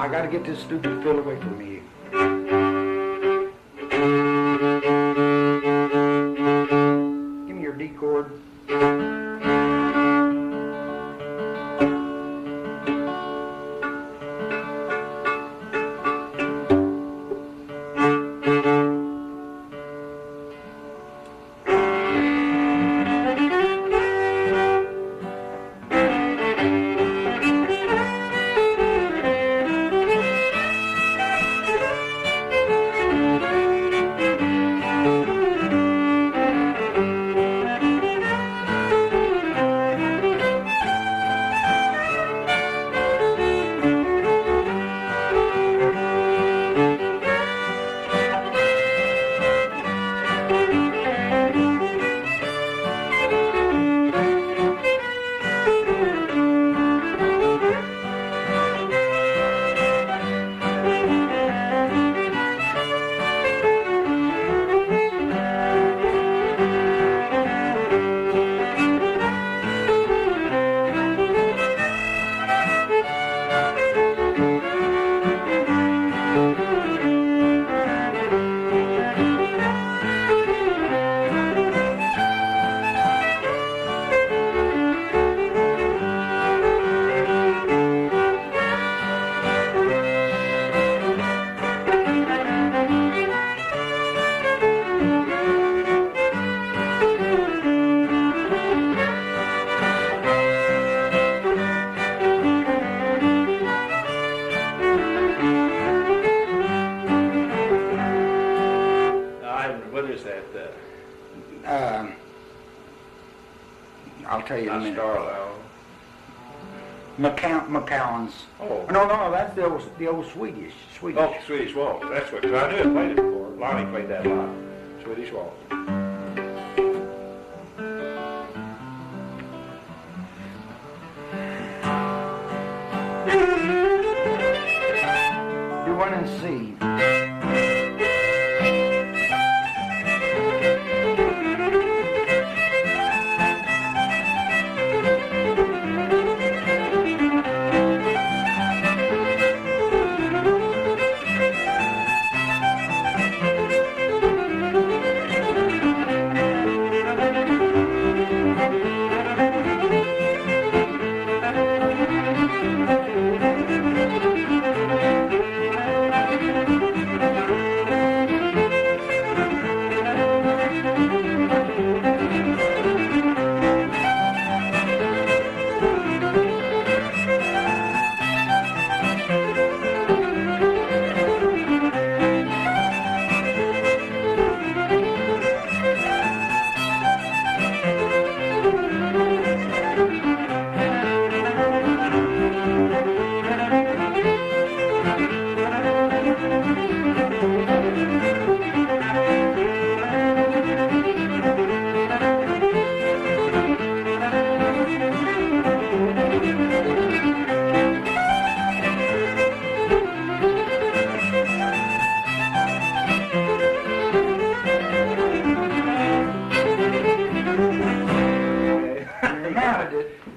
I got to get this stupid fiddle away from me. Give me your D chord. I'll tell you in a minute. McCann's. Oh. No, that's the old Swedish. Oh, Swedish Waltz. That's what, because I knew I played it before. Lonnie played that a lot. Swedish Waltz. Do one and C.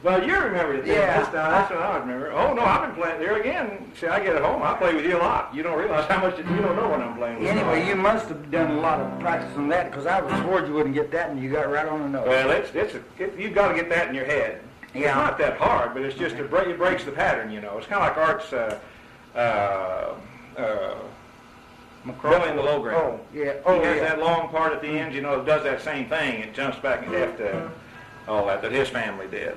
Well, you remember it then. Yeah. That's what I remember. Oh, no, I've been playing there again. See, I get at home. I play with you a lot. You don't realize how much, you don't know when I'm playing with you. Anyway, you must have done a lot of practice on that, because I was worried you wouldn't get that, and you got it right on the nose. Well, you've got to get that in your head. Yeah. It's not that hard, but it's just, it breaks the pattern, you know. It's kind of like Art's Billy in the Low Ground. Oh, yeah. He has that long part at the end, you know, it does that same thing. It jumps back and after all that his family did.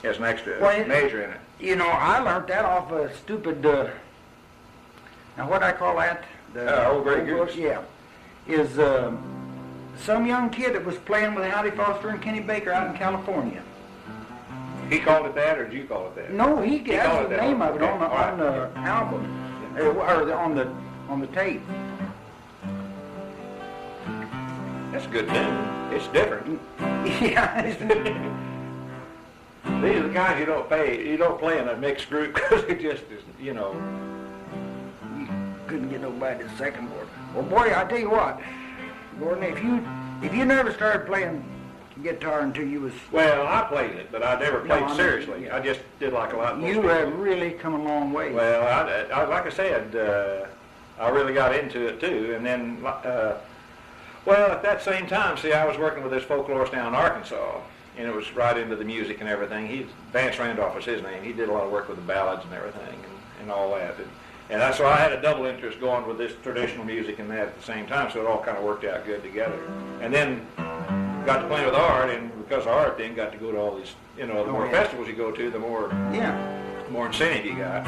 Has an extra measure in it. You know, I learned that off a stupid, now what I call that? Old Grey Goose? Yeah. Is some young kid that was playing with Howdy Forester and Kenny Baker out in California. He called it that, or did you call it that? No, he got the name of it Okay. on the album, or on the tape. That's a good tune. It's different. Yeah. These are the guys you don't play in a mixed group because it just is, you know. You couldn't get nobody to the second board. Well, boy, I tell you what, Gordon, if you never started playing guitar until you was... Well, I played it, but I never played I mean, seriously. yeah. I just did like a lot of most You people. have really come a long way. Well, I like I said, I really got into it too, and then, well, at that same time, see, I was working with this folklorist down in Arkansas, and it was right into the music and everything. Vance Randolph was his name. He did a lot of work with the ballads and everything, and all that. And so I had a double interest going with this traditional music and that at the same time, so it all kind of worked out good together. And then got to playing with Art, and because of Art, then got to go to all these, the more festivals you go to, the more incentive you got.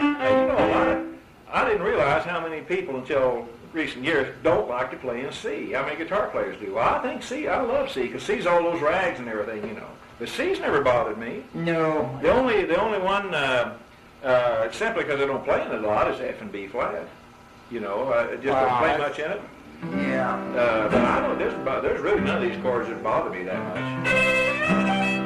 And I didn't realize how many people until recent years don't like to play in C. How many guitar players do? Well, I think C, I love C, because C's all those rags and everything, But C's never bothered me. No. The only one, simply because I don't play in it a lot, is F and B flat. Just don't play much in it. Yeah. But I know there's really none of these chords that bother me that much.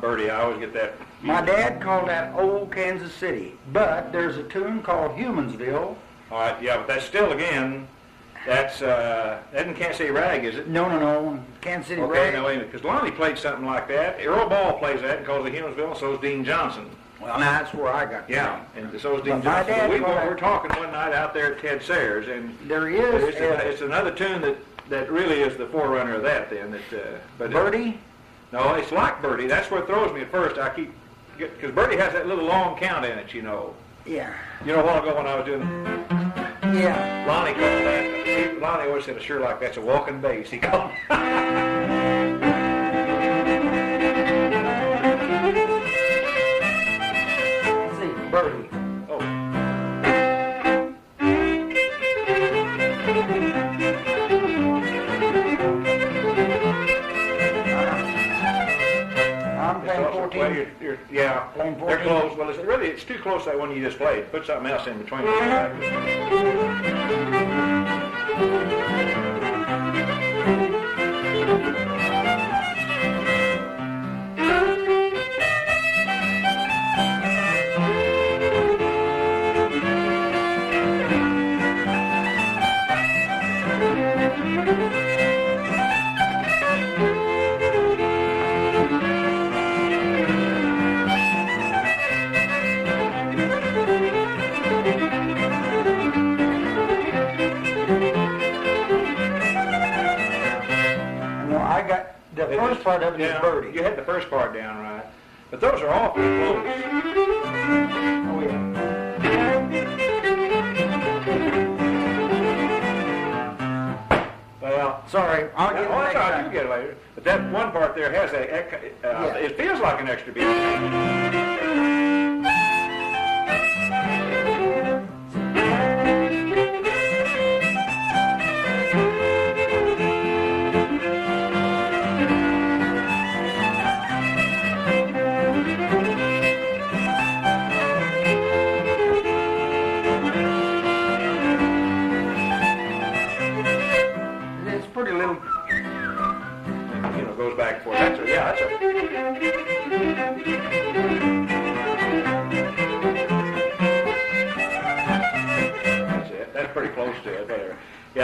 Birdie, I always get that. My dad called that Old Kansas City, but there's a tune called Humansville. All right, yeah, but that's still, again, that isn't Kansas City Rag, is it? No. Kansas City Okay, Rag. now wait a minute, because Lonnie played something like that. Earl Ball plays that and calls it Humansville, and so is Dean Johnson. Well, now that's where I got Yeah, and so is Dean But my Johnson. dad But called we're it- talking one night out there at Ted Sayers, and There is. it's another tune that really is the forerunner of that then. But Birdie? No, it's like Birdie. That's what throws me at first. Because Birdie has that little long count in it, Yeah. You know, a while ago when I was doing, Yeah. Lonnie called that, Lonnie always said, sure, like that's a walking bass, he called it. Let's see, Birdie. Oh. I'm playing 14. Well, yeah, Playing they're 14. close. Well, it's too close that one you just played. Put something else in between. I got the first part of it is Birdie. You had the first part down right, but those are awfully close. Oh, yeah. Well, Sorry, I'll get it oh, next that's all right, time. you get it later. But that one part there has that. It feels like an extra beat. It's pretty little. Goes back and forth. That's a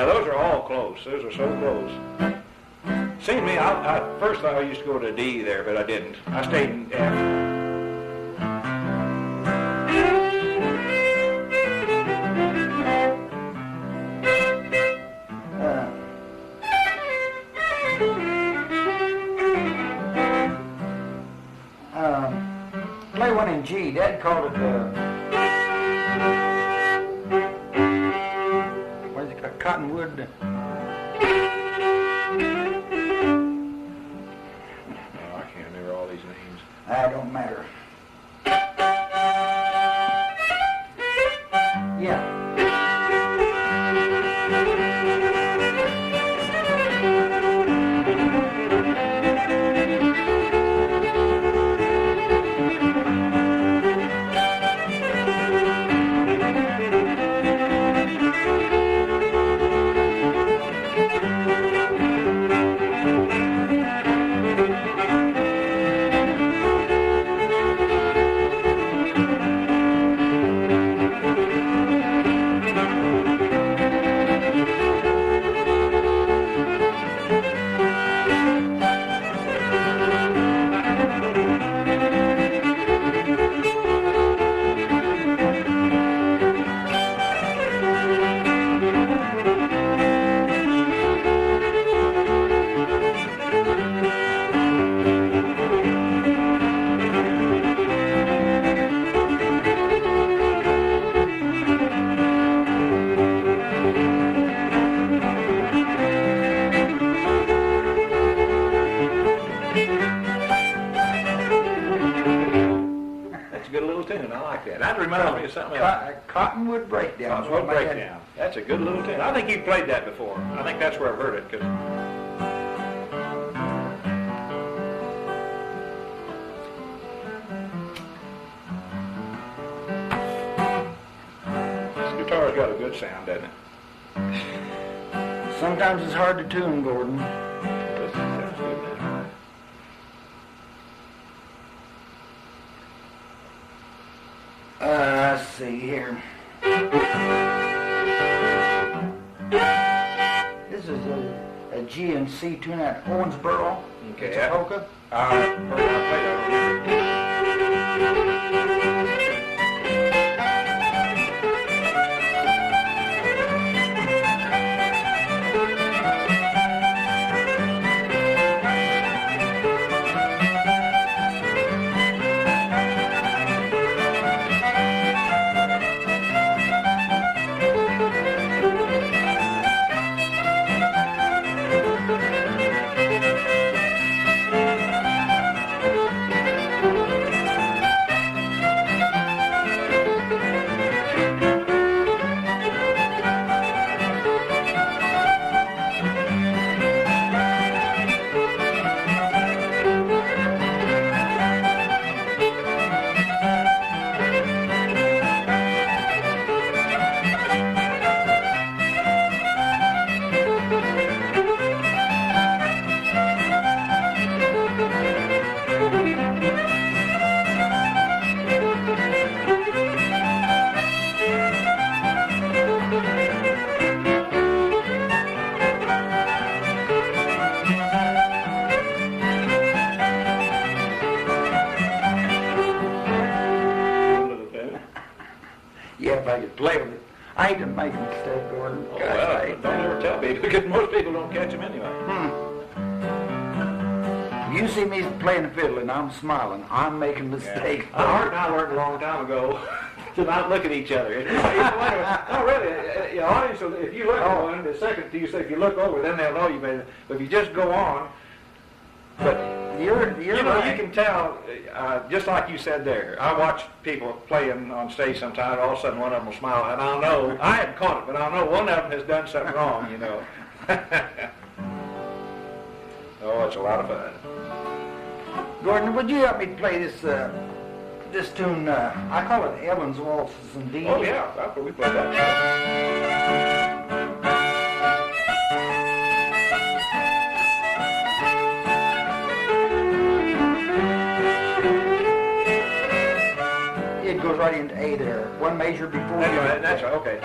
Yeah, those are all close. Those are so close. Seemed to me, first I used to go to D there, but I didn't. I stayed in F. Play one in G. Dad called it, what is it called? Cottonwood. No, I can't remember all these names. That don't matter. Yeah. That reminds me of something else. Cottonwood Breakdown. Cottonwood Breakdown. That's a good little tune. I think you played that before. I think that's where I've heard it. This guitar's got a good sound, doesn't it? Sometimes it's hard to tune, Gordon. This sounds good now. Let's see here. This is a G and C tune at Owensboro. Okay. It's a polka. I played that. Play with it. I hate to make a mistake, Gordon. Oh, well, don't ever tell people, because most people don't catch them anyway. You see me playing the fiddle and I'm smiling. I'm making mistakes. Yeah. Art and I learned a long time ago to not look at each other. No, really. Audience, if you look at one, the second you say, if you look over, then they'll know you made it. But if you just go on, but you're you know, right. you can tell, just like you said there. I watch people playing on stage sometimes, all of a sudden one of them will smile, and I'll know, I haven't caught it, but I'll know one of them has done something wrong, you know. Oh, it's a lot of fun. Gordon, would you help me play this this tune? I call it Evelyn's Waltzes in D. Oh, yeah, that's where we play that. It goes right into A there. One measure before. That's right, okay.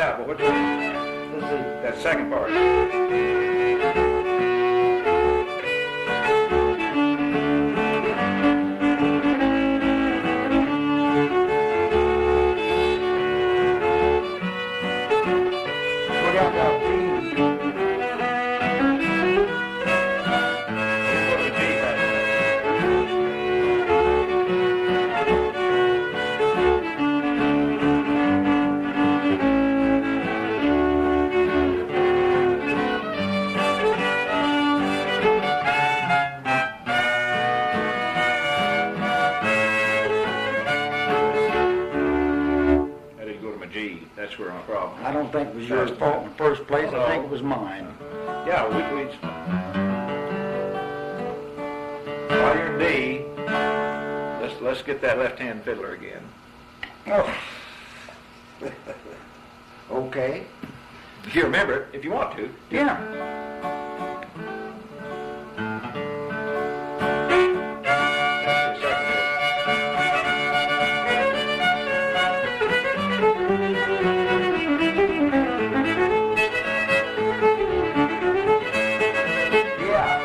out, but what's Let's see. that second part? Go down to our G. What the G has? That didn't go to my G. That's where my problem. I don't think it was your fault in the first place. I think it was mine. Yeah, we while you're in D, let's get that left-hand fiddler again. Oh. Okay. If you remember it, if you want to. Yeah. That's the second bit. Yeah.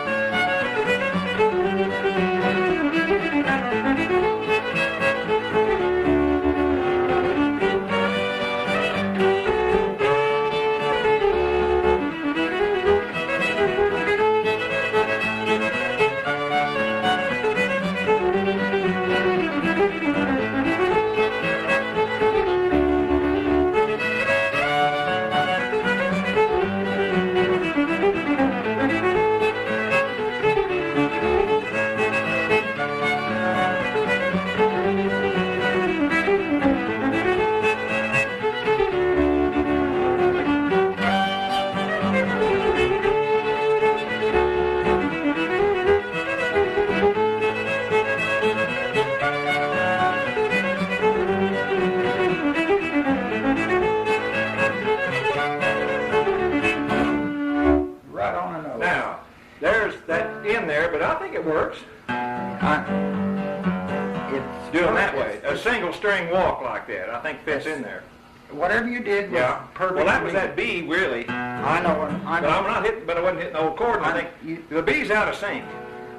Right on the nose. Now, there's that in there, but I think it works. It's Doing that way. A single string walk like that, I think fits in there. Whatever you did was Yeah. perfect. Well, that was that B, really. I know. I But know. I'm not hitting, but I wasn't hitting the old chord. And I think the B's out of sync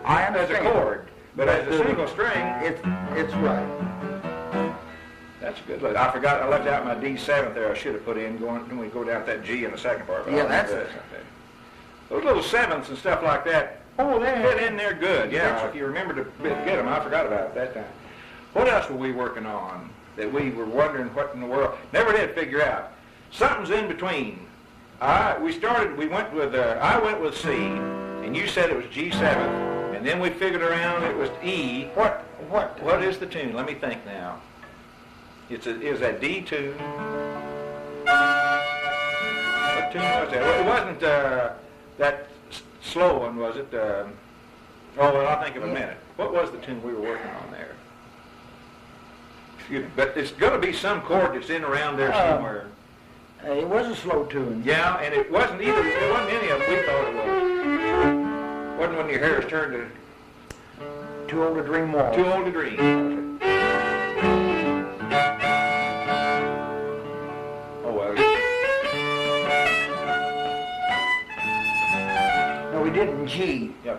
I as a understand. chord, but as a single string, It's right. that's a good look. I forgot, I left out my D7 there. I should have put in going when we go down to that G in the second part. But Yeah, I'll that's leave it. that. Those little sevenths and stuff like that. Oh, there. Fit in there good. Yeah, That's if you remember to get them, I forgot about it that time. What else were we working on that we were wondering what in the world? Never did figure out. Something's in between. I went with C, and you said it was G7, and then we figured around it was E. What is the tune? Let me think now. It was that D tune. What tune was that? Well, it wasn't that slow one, was it? Oh, well, I'll think of a minute. What was the tune we were working on there? Excuse me, but it's going to be some chord that's in around there somewhere. It was a slow tune. Yeah, and it wasn't either. It wasn't any of them we thought it was. Wasn't when your hair is turned to Too Old to Dream Waltz. Too Old to Dream. Oh well. No, we did in G. Yeah.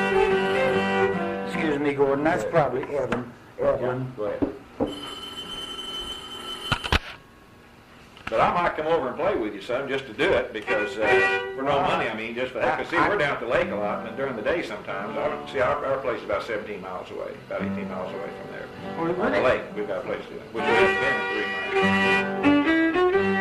That's it. Excuse me, Gordon. That's probably Evelyn. Go ahead. But I might come over and play with you some just to do it because for no money, I mean, just for that. Because see, we're down at the lake a lot and during the day sometimes. Our place is about 17 miles away, about 18 miles away from there. Oh, On the lake, we've got a place to do it, which is then 3 miles.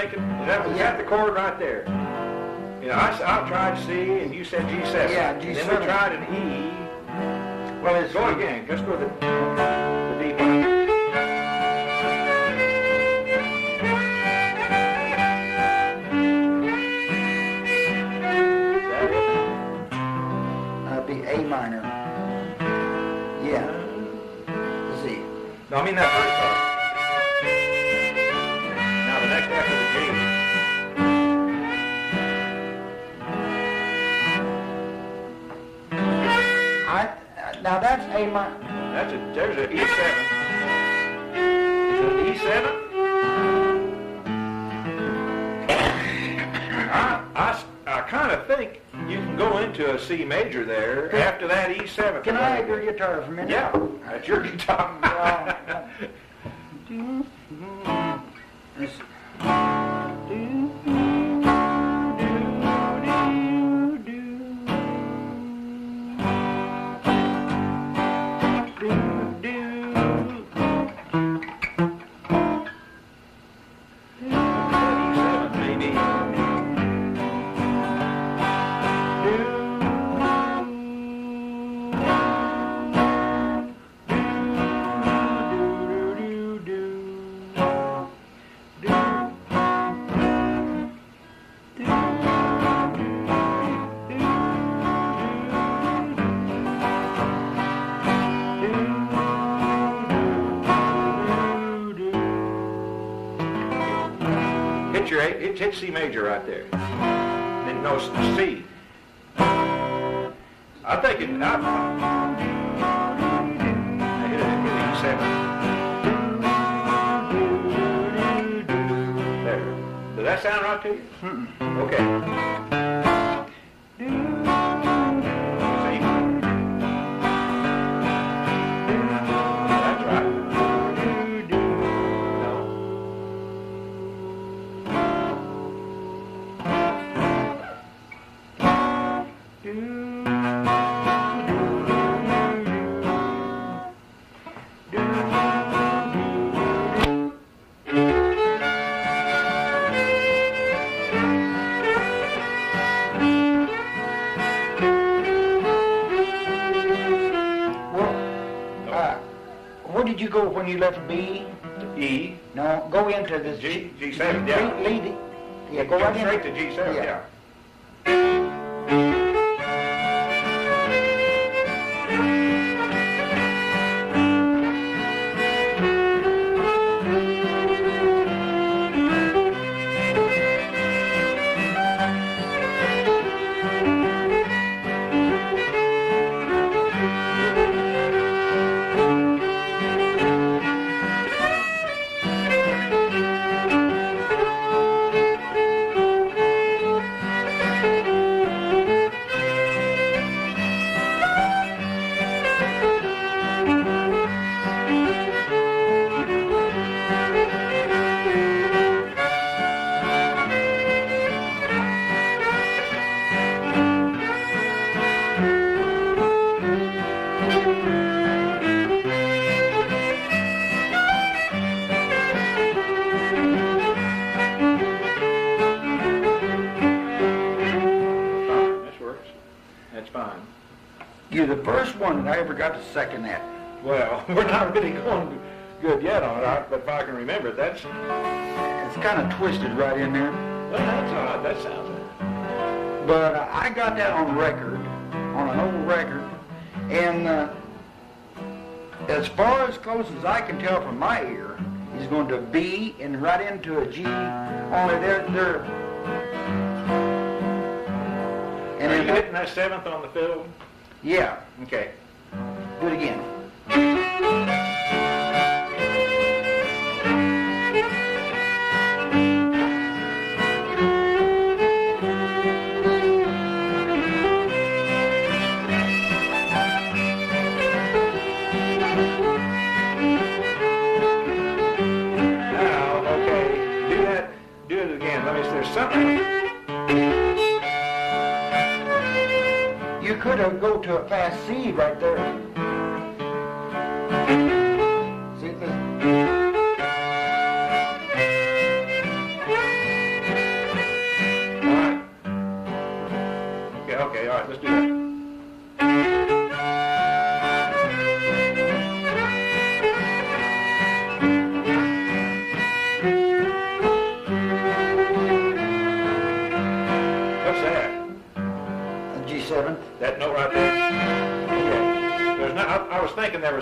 making? Is that the chord right there? You know, I tried C and you said G7. Yeah, G7. Then we tried an E. Well, it's Go again. Let's go to the D part. be A minor. Yeah. Z. No, I mean that first part. Now the next after the G. Now that's A minor. There's an E7. Is it an E7? I kind of think you can go into a C major there after that E7. Can I have your guitar for a minute? Yeah, that's your guitar. Hit C major right there. Then no C. I think it. I hit it E7. There. Does that sound right to you? Okay. That's right. Where did you go when you left B? E. No, go into this G7, yeah. Lead it. Yeah, go right straight in. to G7, yeah. You're the first one that I ever got to second that. Well, we're not really going good yet on it, but if I can remember it, it's kind of twisted right in there. Well, that's odd. That sounds good. But I got that on record, on an old record, and as far as close as I can tell from my ear, he's going to B and right into a G. Only they're and are you hitting that seventh on the fiddle? Yeah. Okay. Do it again. Now, okay, do it again. Let me see, there's something. You could have go to a fast C right there. See this?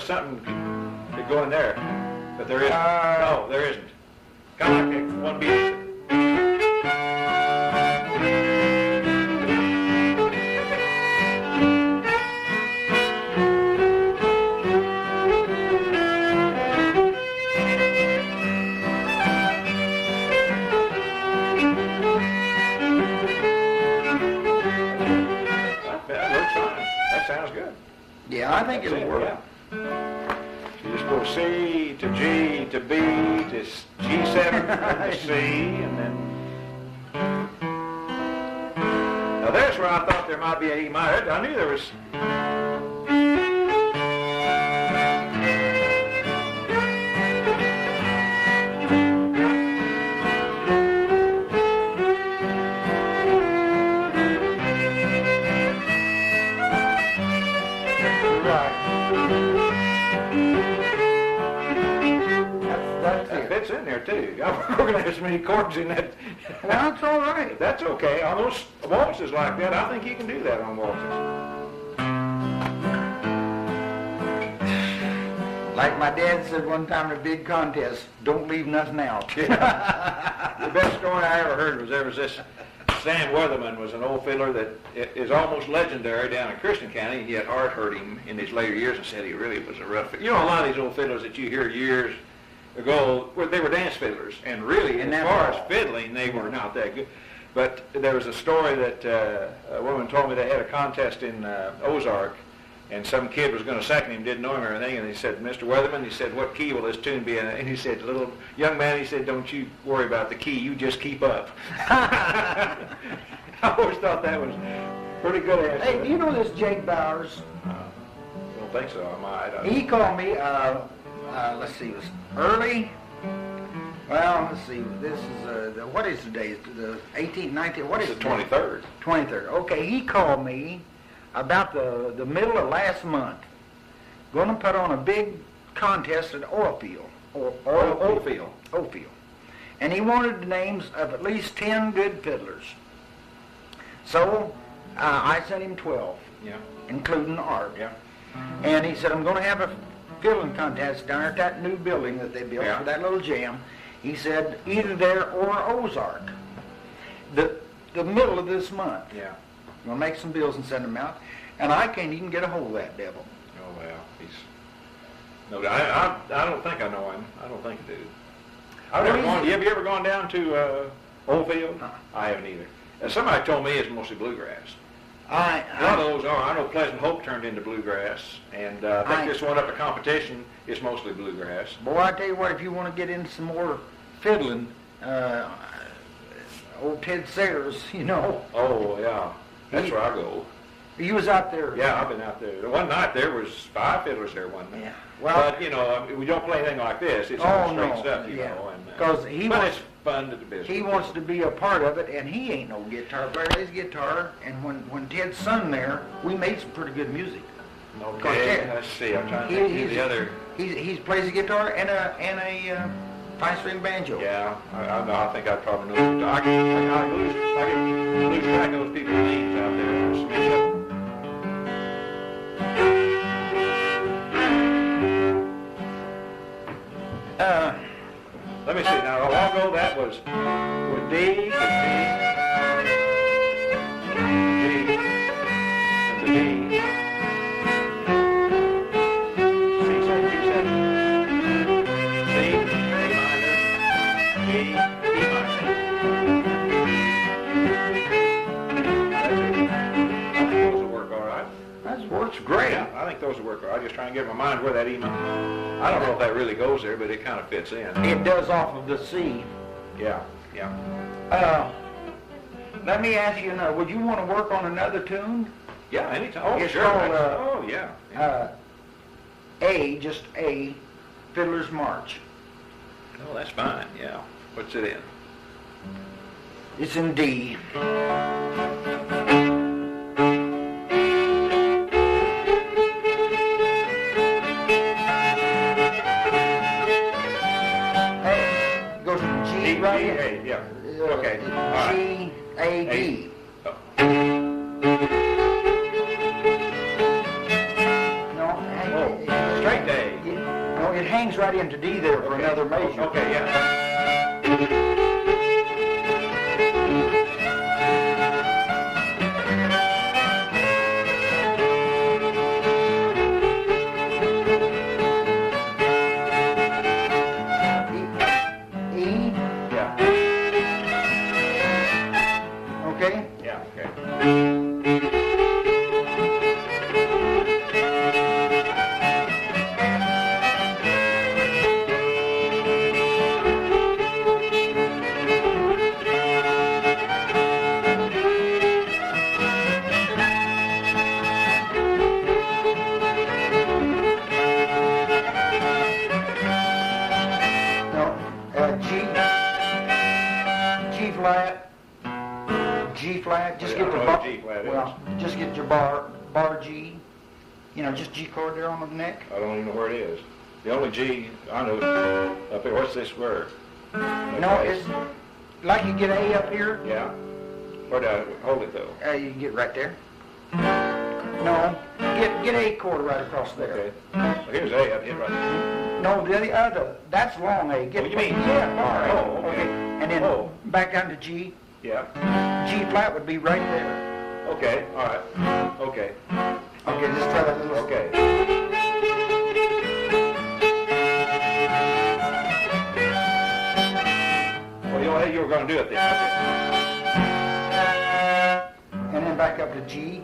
was something to go in there, but there isn't. No, there isn't. Kind of like one beat. Sounds good. Yeah, I think it'll work. Yeah. You just go C to G to B to G7 to C, and then. Now there's where I thought there might be an E minor. I knew there was. That's in there too. We're going to have so many chords in that. Well, that's all right. That's okay. On those waltzes like that, I think you can do that on waltzes. Like my dad said one time in a big contest, don't leave nothing out. The best story I ever heard was there was this Sam Weatherman was an old fiddler that is almost legendary down in Christian County. He had heart hurt him in his later years and said he really was a rough fiddler. You know, a lot of these old fiddlers that you hear years ago, they were dance fiddlers, and really, as far as fiddling, they were not that good. But there was a story that a woman told me they had a contest in Ozarks, and some kid was going to second him, didn't know him or anything, and he said, Mr. Weatherman, he said, what key will this tune be in? And he said, little young man, he said, don't you worry about the key, you just keep up. I always thought that was pretty good answer. Hey, do you know this Jake Bowers? I don't think so, I might. He called me, let's see, it was early. Well, let's see, this is, what is the day? The 18th, 19th, what is the it? 23rd. 23rd. Okay, he called me about the middle of last month. Going to put on a big contest at Oilfield. Oilfield. And he wanted the names of at least 10 good fiddlers. So, I sent him 12. Yeah. Including Art. Yeah. And he said, I'm going to have a fiddling contest down at that new building that they built for that little jam. He said, either there or Ozark. The middle of this month. Yeah. I'm going to make some bills and send them out. And I can't even get a hold of that devil. Oh, well, he's... No, I don't think I know him. I don't think I do. Have you ever gone down to Oldfield? I haven't either. Somebody told me it's mostly bluegrass. A lot of those are. I know Pleasant Hope turned into bluegrass, and I think this one up at competition is mostly bluegrass. Boy, I tell you what, if you want to get into some more fiddling, old Ted Sayers, you know. Oh, yeah. That's where I go. You was out there. Yeah, I've been out there. One night there was 5 fiddlers there one night. Yeah. Well, but, you know, we don't play anything like this. It's all straight stuff, you know. Because it's fun to the business. He wants to be a part of it, and he ain't no guitar player. He's a guitar, and when Ted sung there, we made some pretty good music. Okay, let's see. I'm trying to think of the other. He plays a guitar and a 5-string banjo. Yeah, I think I'd probably know. I can lose track of those people's names out there. Let me see. Now, a while ago, that was with D, the D, C7, G7, C, A minor, G, E minor. I think those will work all right. That works great. Yeah, I think those will work all right. I'm just trying to get my mind where that E minor. I don't know if that really goes there, but it kind of fits in. It does off of the C. Yeah, yeah. Let me ask you now, would you want to work on another tune? Yeah, anytime. Oh, It's sure. called, yeah. Just A, Fiddler's March. Oh, that's fine, yeah. What's it in? It's in D. Right here. Yeah. Okay. G, A, D. Oh. No, Straight to it hangs right into D there for another measure. Okay, yeah. E. Yeah. Okay. Yeah, okay. No. G flat. G flat. Just Yeah, get I the know bar. what G flat is. Well, just get your bar G. You know, just G chord there on the neck. I don't even know where it is. The only G I know up here, what's this square? No, it's like you get A up here. Yeah. Where do I hold it though? You get right there. No, get A chord right across there. Okay. Well, here's A up here right there. No, the other. That's long A. Get Oh, you mean- Yeah, bar A. Oh, okay. And then Oh. back down to G. Yeah. G flat would be right there. Okay, all right. Okay. Okay, just try that little. Okay. Well, you were going to do it then. And then back up to G.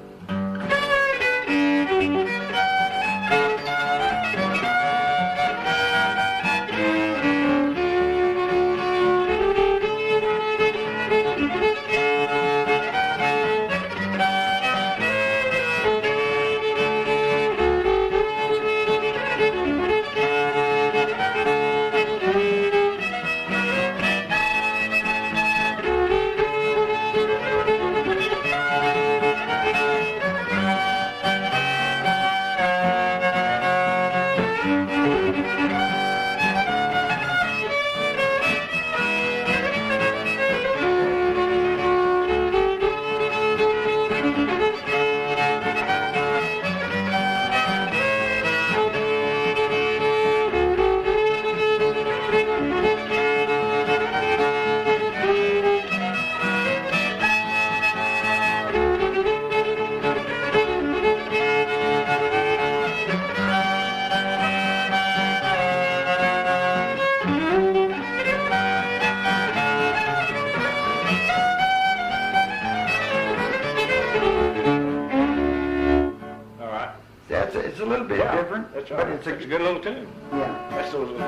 It's a little bit different, That's but right. it's It's a good little tune. yeah. That's those little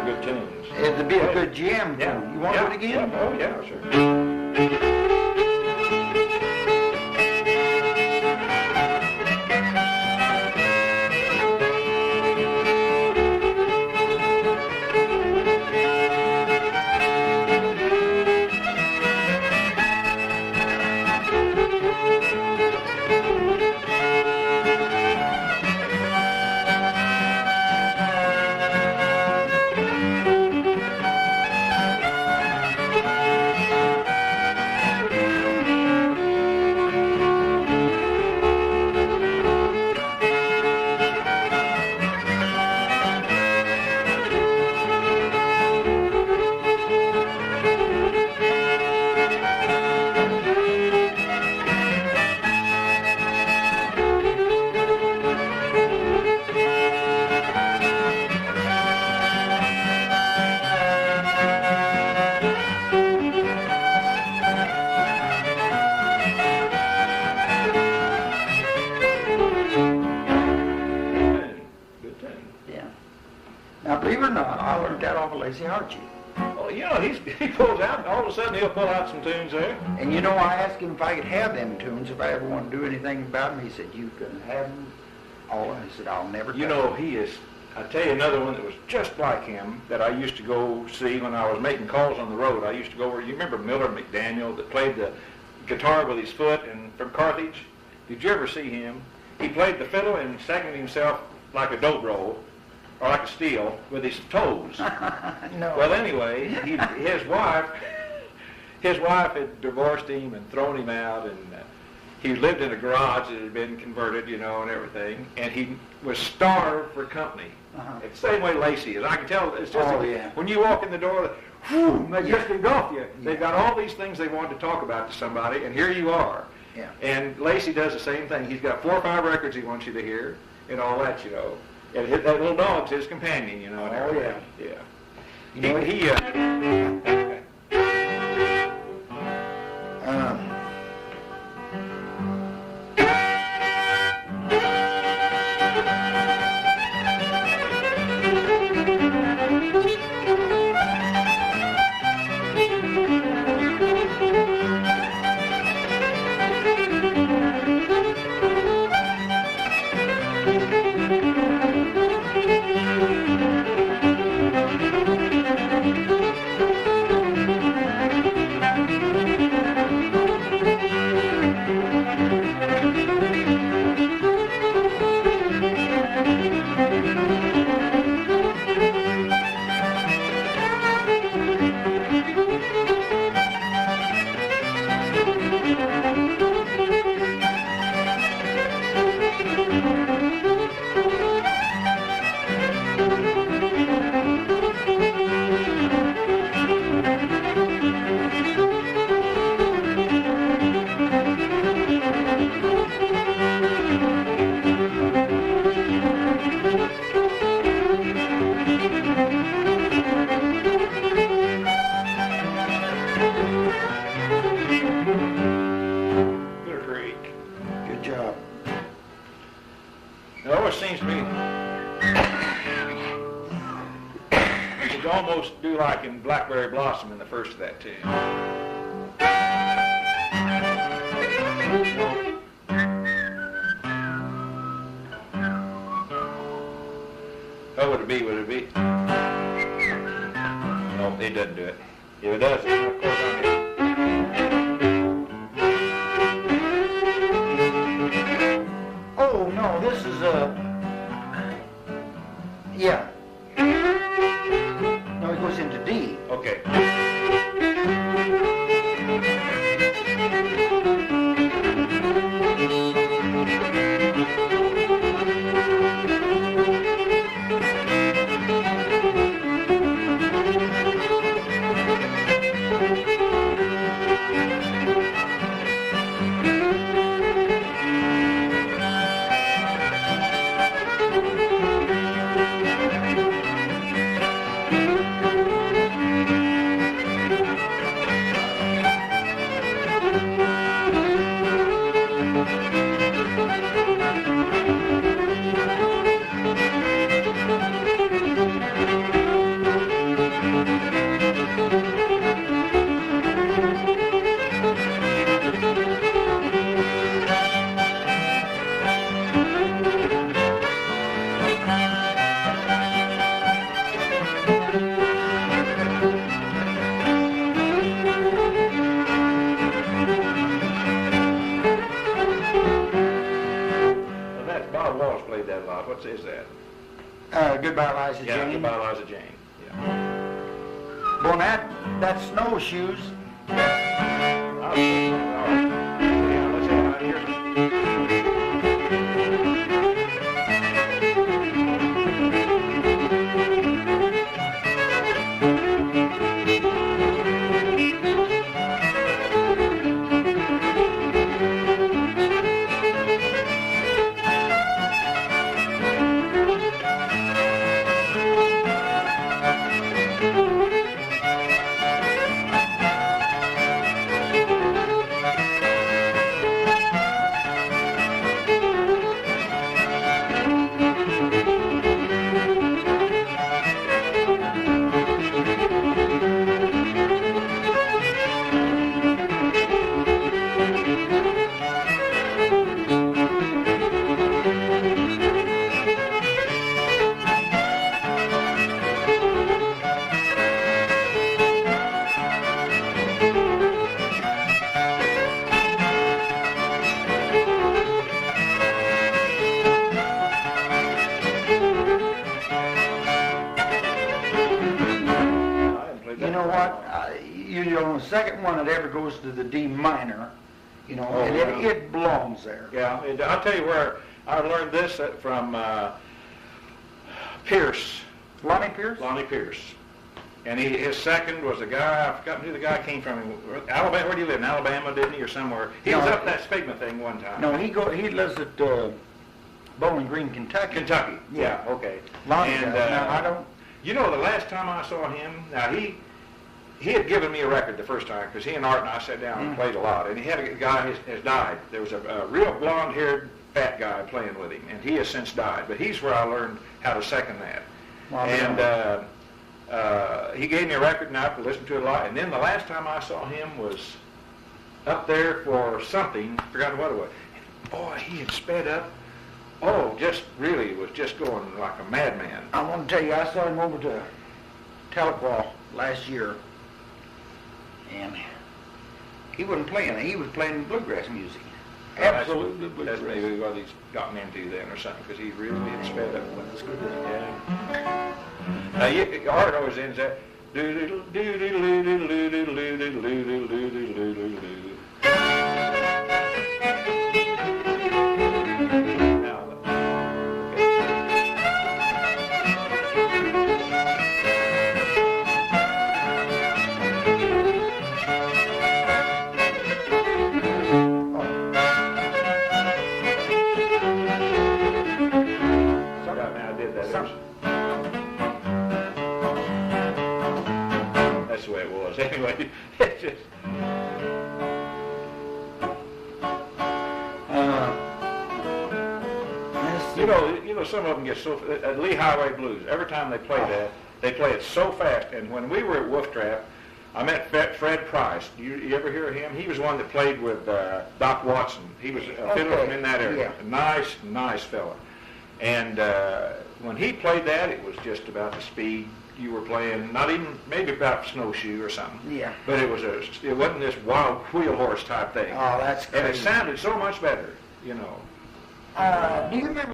good tunes. It'd be a good jam Yeah. tune. You want Yeah. it again? Yeah. Oh, yeah, sure. Believe it or not, I learned that off of Lacey Hartje. Well, you know, he pulls out, all of a sudden he'll pull out some tunes there. And you know, I asked him if I could have them tunes, if I ever want to do anything about them. He said, you can have them all. And he said, I'll never You touch know, them. he is, I tell you another one that was just like him that I used to go see when I was making calls on the road. I used to go where, you remember Millard McDaniel that played the guitar with his foot and from Carthage? Did you ever see him? He played the fiddle and sang himself like a dope roll, or like a steel, with his toes. No. Well, anyway, his wife had divorced him and thrown him out, and he lived in a garage that had been converted, you know, and everything, and he was starved for company. It's the same way Lacey is. I can tell. It's just when you walk in the door, whew, they just engulf you. They've got all these things they want to talk about to somebody, and here you are. Yeah. And Lacey does the same thing. He's got 4 or 5 records he wants you to hear, and all that, you know. And that little dog's his companion, you know. And everything. Yeah. You know, Blackberry Blossom in the first of that tune. Oh, would it be? Would it be? No, it doesn't do it. If it does, of course I'm here. Oh, no, this is yeah. No, it goes into D. Okay. What is that? Goodbye, Liza Jane. Yeah, Goodbye, Liza Jane. Yeah. Well, that's Snowshoes. Yeah, let's have it here. You know what? You're on the second one that ever goes to the D minor, you know, Oh, and yeah. it belongs there. Yeah, I'll tell you where I learned this from Pierce. Lonnie Pierce? Lonnie Pierce. And his second was a guy, I've forgotten who the guy came from. Alabama, where do you live? In Alabama, didn't he, or somewhere? He was up that Spigma thing one time. No, he lives at Bowling Green, Kentucky. Kentucky. Yeah, okay. Lonnie And does. Now, I don't... you know, the last time I saw him, now he had given me a record the first time, because he and Art and I sat down and played a lot. And he had a guy has died. There was a real blonde-haired fat guy playing with him, and he has since died. But he's where I learned how to second that. Wow. And he gave me a record, and I listened to it a lot. And then the last time I saw him was up there for something, forgotten what it was. And boy, he had sped up. Oh, just really was just going like a madman. I want to tell you, I saw him over to Tahlequah last year, and he wasn't playing. He was playing bluegrass music. Absolutely bluegrass. That's maybe what he's gotten into then or something, because he really had sped up. Yeah. Now, Art always ends that. Anyway, it's just... You know, some of them get so... Lee Highway Blues, every time they play that, they play it so fast. And when we were at Wolf Trap, I met Fred Price. You ever hear of him? He was one that played with Doc Watson. He was a fiddler from in that area. Yeah. Nice fella. And when he played that, it was just about the speed you were playing, not even, maybe about snowshoe or something. Yeah. But it wasn't this wild wheel horse type thing. Oh, that's crazy. And it sounded so much better, you know. Do you remember?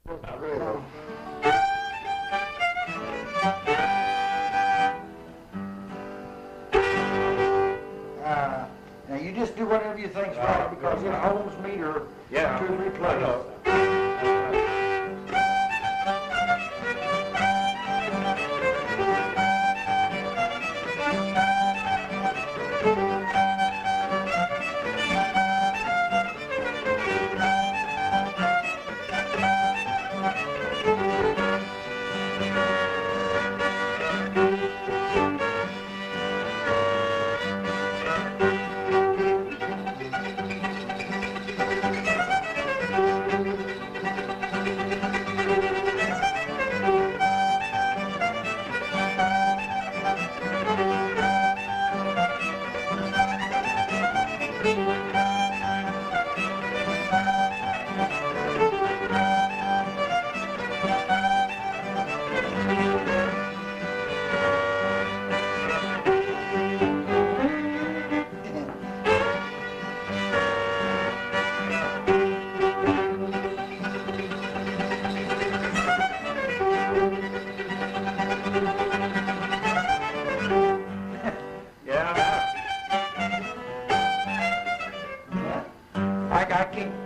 Not really. Now you just do whatever you think's right, because it holds meter to replay. I know.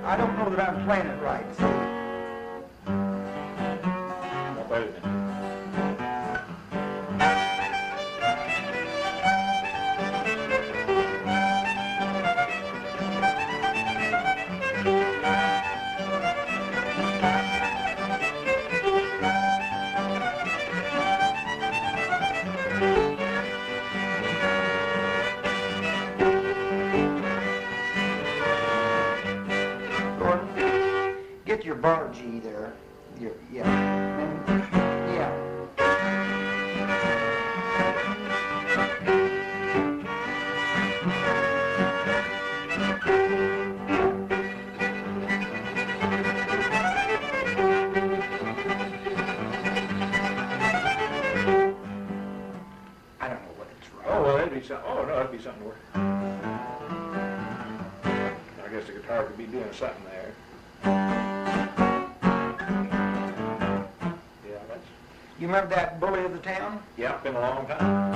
I don't know that I'm playing it right. So. Now, wait a minute. Get your bar G there. Yeah. And, yeah. I don't know what it's right. Oh, well, that'd be something. Oh, no, that'd be something to work. I guess guess the guitar could be doing something there. Yeah, that's... You remember that bully of the town? Yeah, it's been a long time.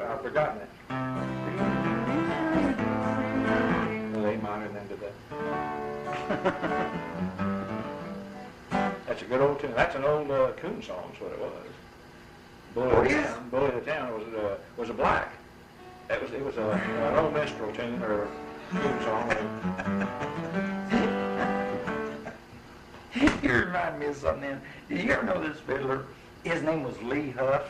I've forgotten it. Well, A minor and then to that. That's a good old tune. That's an old coon song, is what it was. Bully of the Town was a black. It was an old minstrel tune or coon song. You remind me of something. Did you ever know this fiddler? His name was Lee Huff.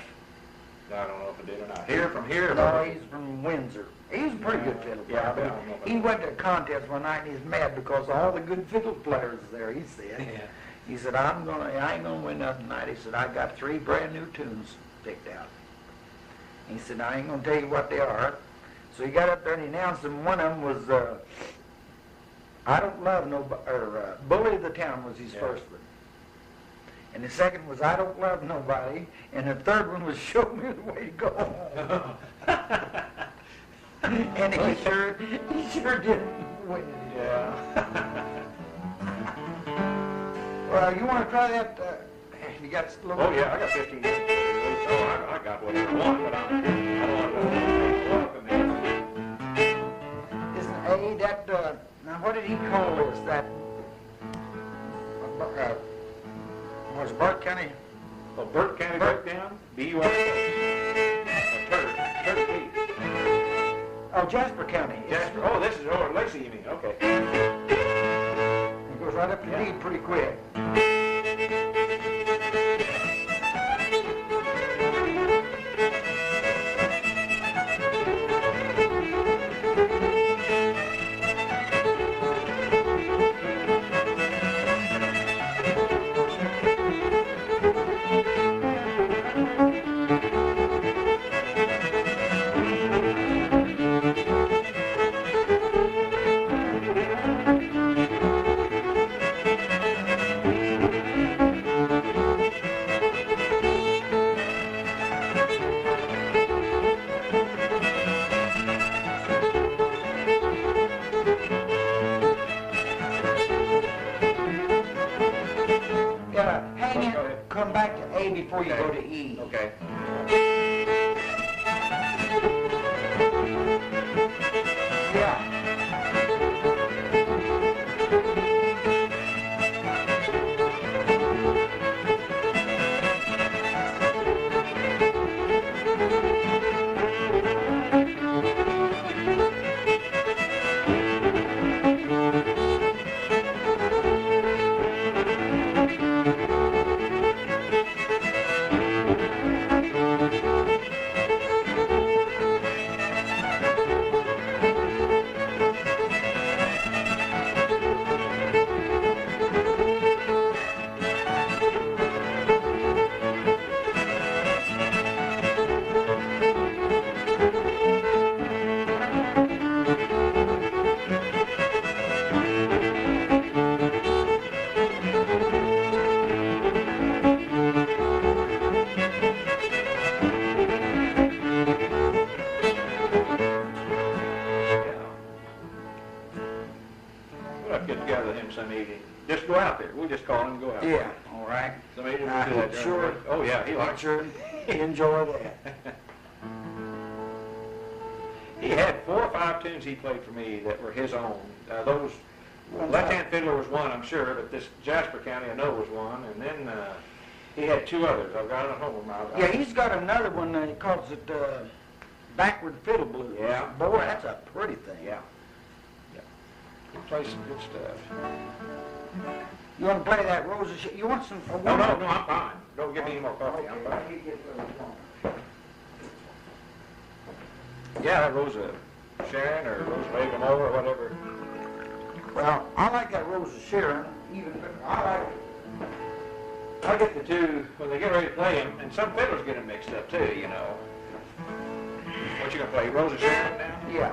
I don't know if I did or not. Here from here? No, he's from Windsor. He was a pretty good fiddle player. Yeah, I don't know. He went to a contest one night and he's mad because all the good fiddle players there, he said. Yeah. He said, I ain't gonna win nothing tonight. He said, I got 3 brand new tunes picked out. He said, I ain't gonna tell you what they are. So he got up there and he announced them. One of them was I Don't Love Nobody, or Bully of the Town was his first one. And the second was I Don't Love Nobody, and the third one was Show Me the Way to Go Home. And he sure didn't win. Yeah. Well, you want to try that? You got a little. Oh yeah, I got 15 minutes. Oh, I got whatever I want, but I don't want to. Isn't A that? Now, what did he call this? That was Burke County. Oh, Burke County Breakdown. B-U-R-K. Turk. Oh, Jasper County. Jasper. Oh, this is Lacey, you mean? Okay. It goes right up to D pretty quick. Come back to A before you go to E. Okay. Yeah. some evening. Just go out there. We'll just call him and go out there. Yeah, all right. Some evening we'll do that. Sure. Oh, yeah, he likes it. Sure enjoy that. He had 4 or 5 tunes he played for me that were his own. Those, Left-Hand Fiddler was one, I'm sure, but this Jasper County I know was one, and then he had 2 others. I've got it at home. Yeah, he's got another one, he calls it Backward Fiddle Blues. Yeah. Boy, that's a pretty thing. Yeah. Yeah. He plays some good stuff. You want to play that Rose of Sharon? You want some? No, I'm fine. Don't give me any more coffee. I'm fine. Yeah, that Rose of Sharon or Rose of Avon or whatever. Well, I like that Rose of Sharon. Even I get the 2 when they get ready to play them, and some fiddlers get them mixed up too, you know. What you gonna play, Rose of Sharon now? Yeah.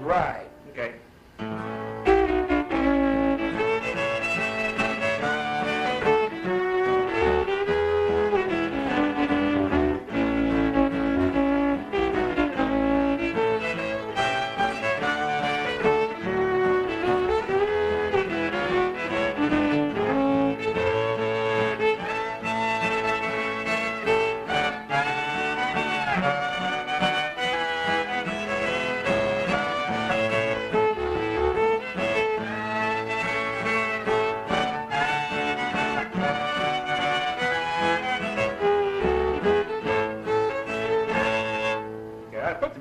Right. Okay.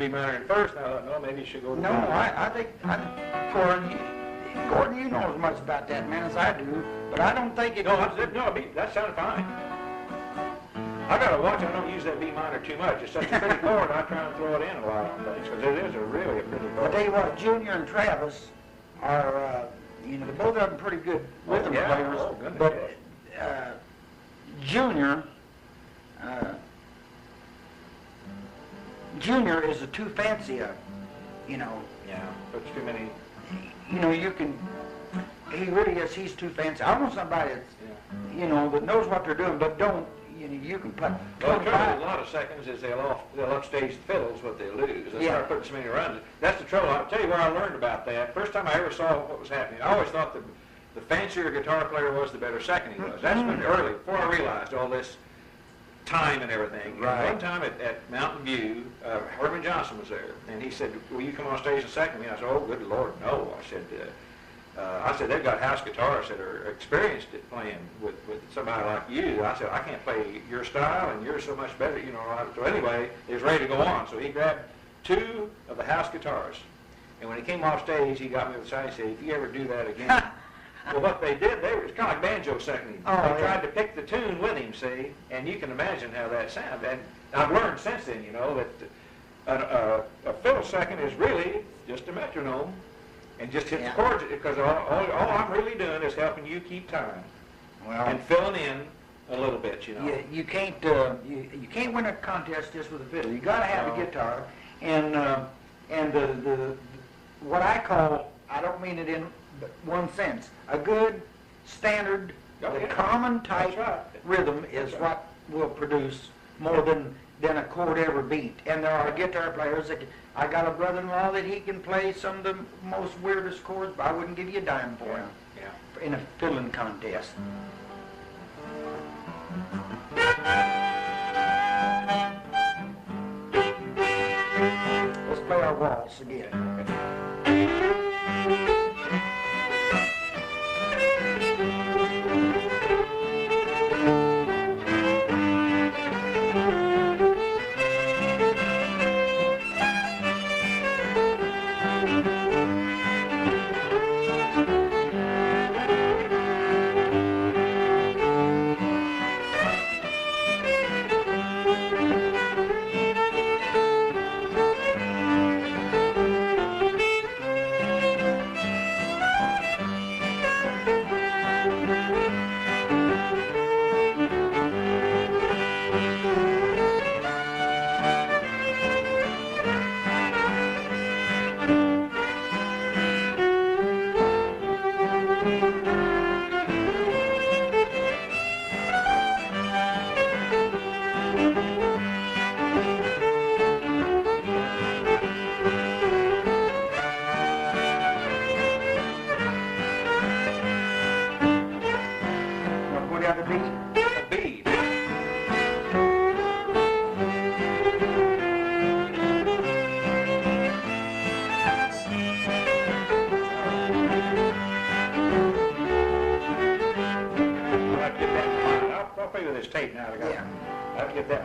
B minor in first. I thought, no, maybe you should go to No, I think, Gordon, you know as much about that, man, as I do, but I don't think it... No, that sounded fine. I got to watch. I don't use that B minor too much. It's such a pretty chord. I try and throw it in a lot on things, because it is really a pretty chord. I'll tell you what, Junior and Travis are, they're both of them pretty good rhythm players, but Junior is a too fancy, Yeah, puts too many... he really is, he's too fancy. I want somebody that's, that knows what they're doing, but don't, you can put... Well, the trouble with a lot of seconds is they'll upstage the fiddles, what they lose. They start putting so many runs. That's the trouble. I'll tell you where I learned about that. First time I ever saw what was happening, I always thought the fancier a guitar player was, the better second he was. That's when early, before I realized all this time and everything. Right. One time at Mountain View, Herman Johnson was there, and he said, "Will you come on stage and second me?" I said, "Oh, good Lord, no." I said, "They've got house guitarists that are experienced at playing with somebody like you." I said, "I can't play your style, and you're so much better, So anyway, he was ready to go on. So he grabbed 2 of the house guitars, and when he came off stage, he got me with the side and said, "If you ever do that again." Well, what they did, it was kind of like banjo seconding. They tried to pick the tune with him, see, and you can imagine how that sounded. And I've learned since then, that a fiddle second is really just a metronome, and just hit the chords, because all I'm really doing is helping you keep time and filling in a little bit, You can't you can't win a contest just with a fiddle. You got to have a guitar, and the what I call, I don't mean it in one sense, a good standard, common type rhythm is what will produce more than a chord ever beat. And there are guitar players that I got a brother-in-law that he can play some of the most weirdest chords, but I wouldn't give you a dime for him in a fiddling contest. our waltz again.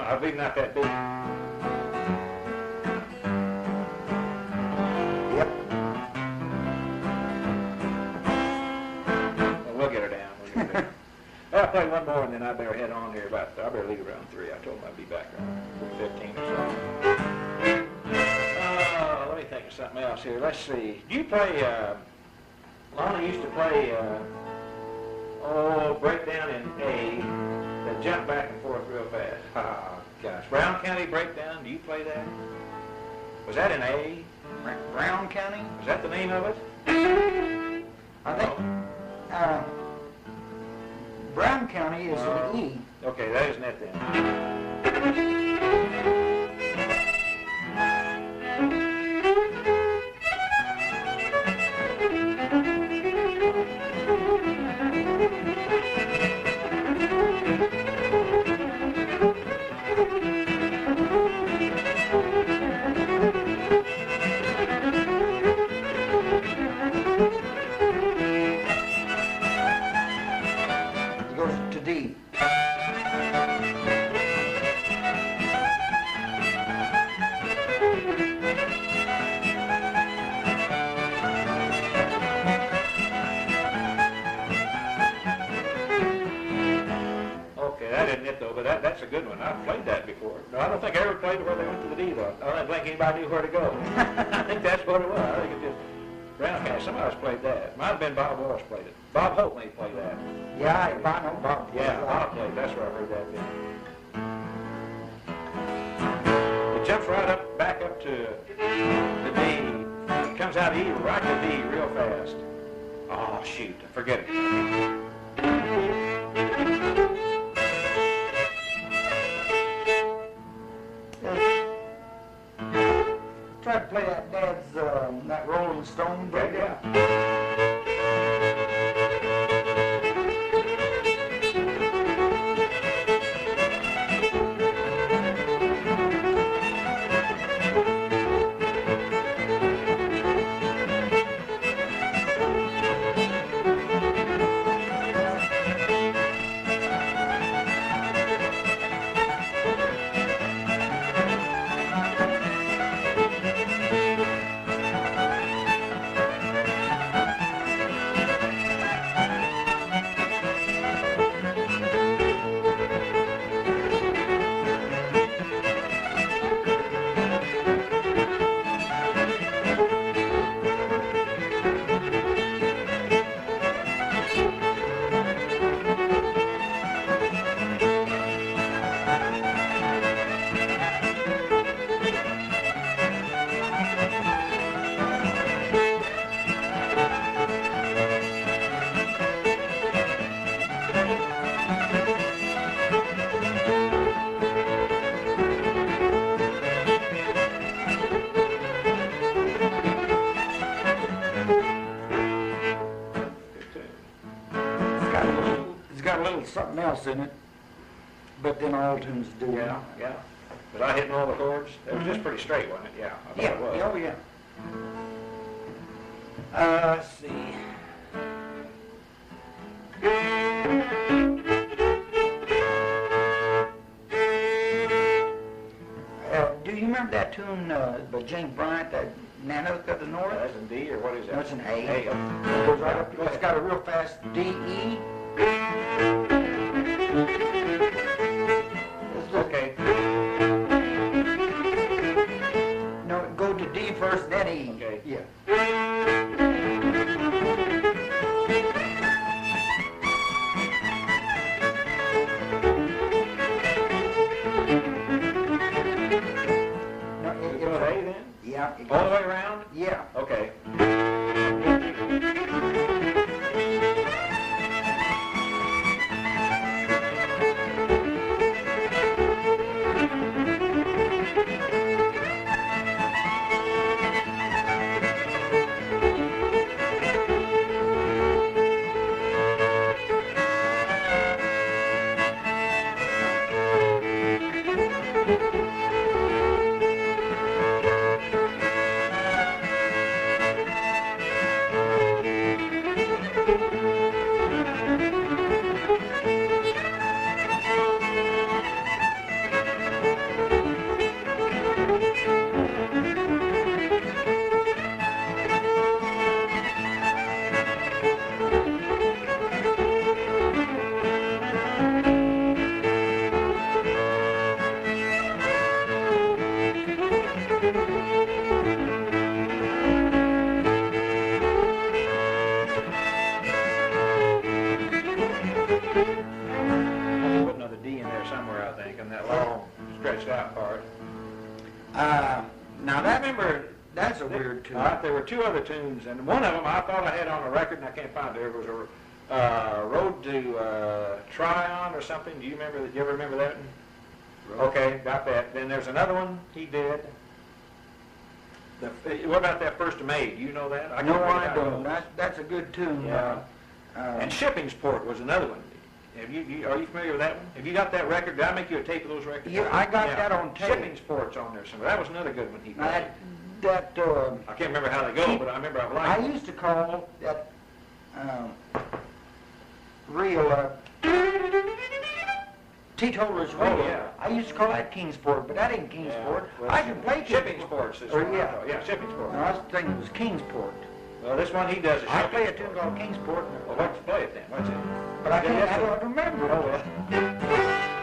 I'll leave not that big. Yep. Well, we'll get her down. I'll play one more and then I better head on here. I better leave around 3. I told him I'd be back around 3:15 or so. Let me think of something else here. Let's see. Do you play, Lonnie used to play, breakdown in A, that jump back and forth real fast. Oh, gosh. Brown County Breakdown, do you play that? Was that in A? Brown County? Was that the name of it? I think Brown County is an E. Okay, that isn't it then. That's a good one. I've played that before. No, I don't think I ever played where they went to the D, though. I don't think anybody knew where to go. I think that's what it was. I think it just Brown County. Somebody else played that. Might have been Bob Walsh played it. Bob Holtney played that. Yeah, I know Bob. Yeah, Bob played. That's where I heard that then. It jumps right up, back up to the D. It comes out E, right to D real fast. Oh, shoot. Forget it. Try to play that Dad's, that Rolling Stone breakdown. Something else in it, but then all tunes do. Yeah, yeah. Was I hitting all the chords? It was just pretty straight, wasn't it? Yeah, I thought Yeah, it was. oh yeah. Let's see. Do you remember that tune by James Bryant, that Nanook of the North? That's in D, or what is that? No, it's an A. A. It goes right up. It's got a real fast D, E. Okay. No, go to D first, then E. Okay. Yeah. No, It goes A then? yeah. It All the goes, way around? yeah. Okay. Put another D in there somewhere, I think, in that long stretched out part. Now I that remember that's a weird tune. there were two other tunes, and one of them I thought I had on a record, and I can't find it. It was a Road to Tryon or something. Do you remember that? You ever remember that one? Okay, got that. Then there's another one he did. What about that First of May? Do you know that? No, can't I figure it don't. out. That's a good tune. Yeah. And Shippingsport was another one. Are you familiar with that one? Have you got that record? Did I make you a tape of those records? Yeah, I got that on tape. Shippingsport's on there somewhere. That was another good one he Now played. I can't remember how they go, but I remember I liked I them. used to call that real teetotalers reel. Oh, yeah. I used to call that Kingsport, but that ain't Kingsport. Well, I can play Shippingsport's is Or, what I yeah. thought. Yeah, Shippingsport. No, I was thinking it was Kingsport. Well, this one he does is I play a tune Shippingsport. called Kingsport, Well, let's play it then. What's it? but I Yeah, can't. that's I don't remember. Oh, well.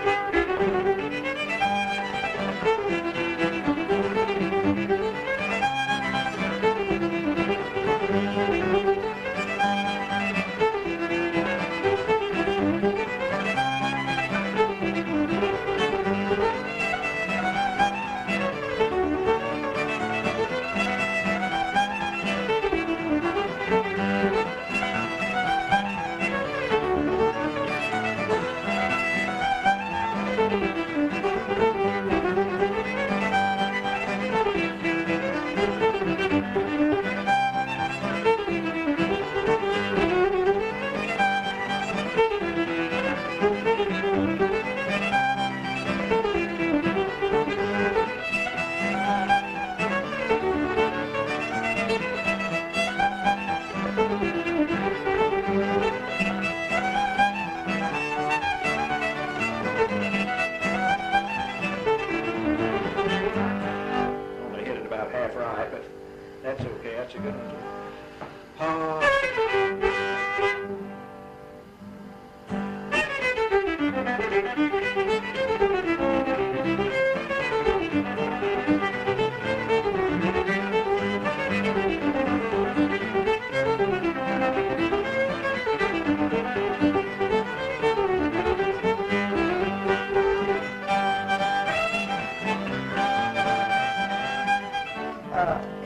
Only hit it about half right, but that's okay. That's a good one.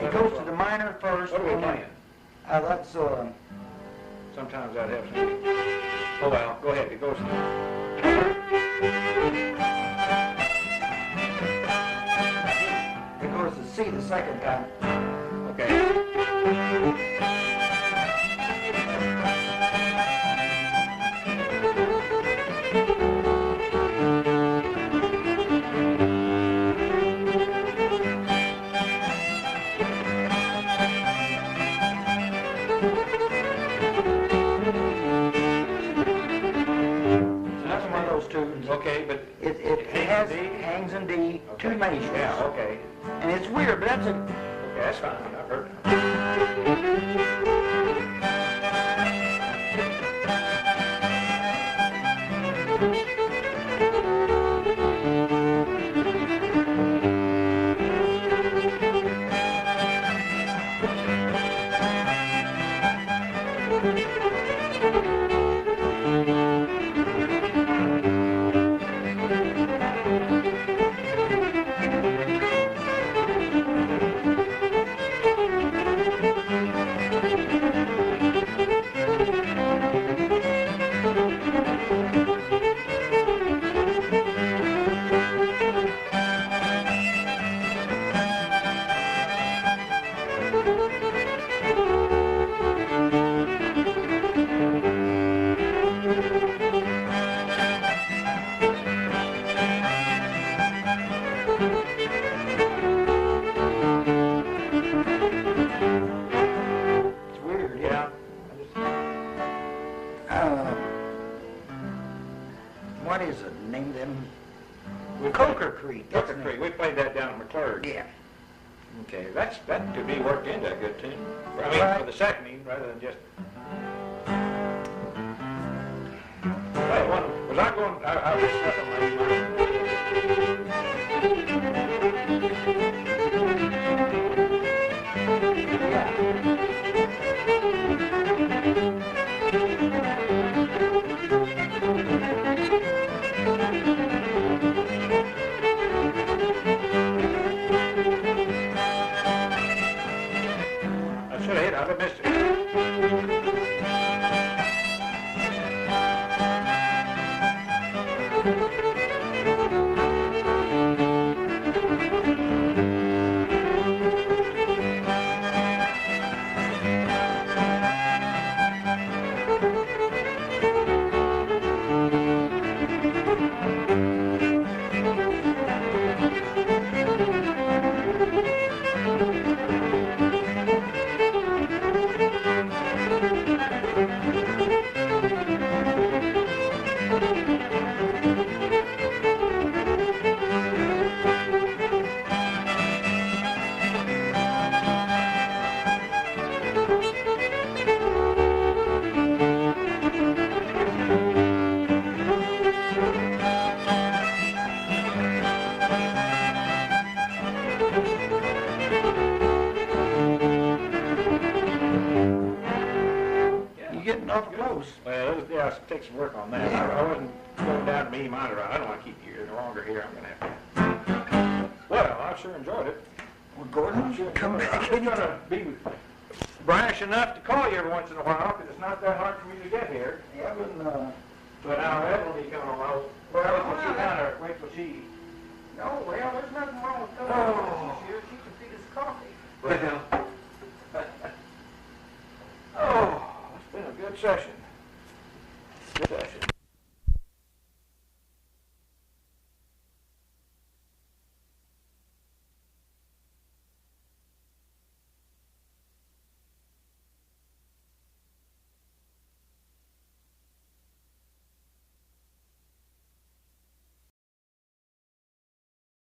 It goes to the minor first. What are we playing? That's Sometimes I'd have some. Oh, well, go ahead. It goes. it goes to C the second time. Okay. Spanish. Yeah, okay. And it's weird, but that's a... Okay, that's fine. I've heard it. What is the name of them? Coker Creek. Coker Creek. We played that down at McClurg. Yeah. Okay, that could be worked into a good tune. I mean, Right. for the seconding rather than just. Hey, was I going? I was stuck on my. I should have hit. I'd have missed it. Well, yeah, it takes some work on that. I wasn't going down to me minor. I don't want to keep you any longer here. I'm going to have to. Well, I sure enjoyed it. Well, Gordon, come back. I'm going to be brash enough to call you every once in a while because it's not that hard for me to get here. Evelyn, But now Evelyn will be coming along. Wait till she. No, well, there's nothing wrong with that. Oh. She can feed us coffee. Well,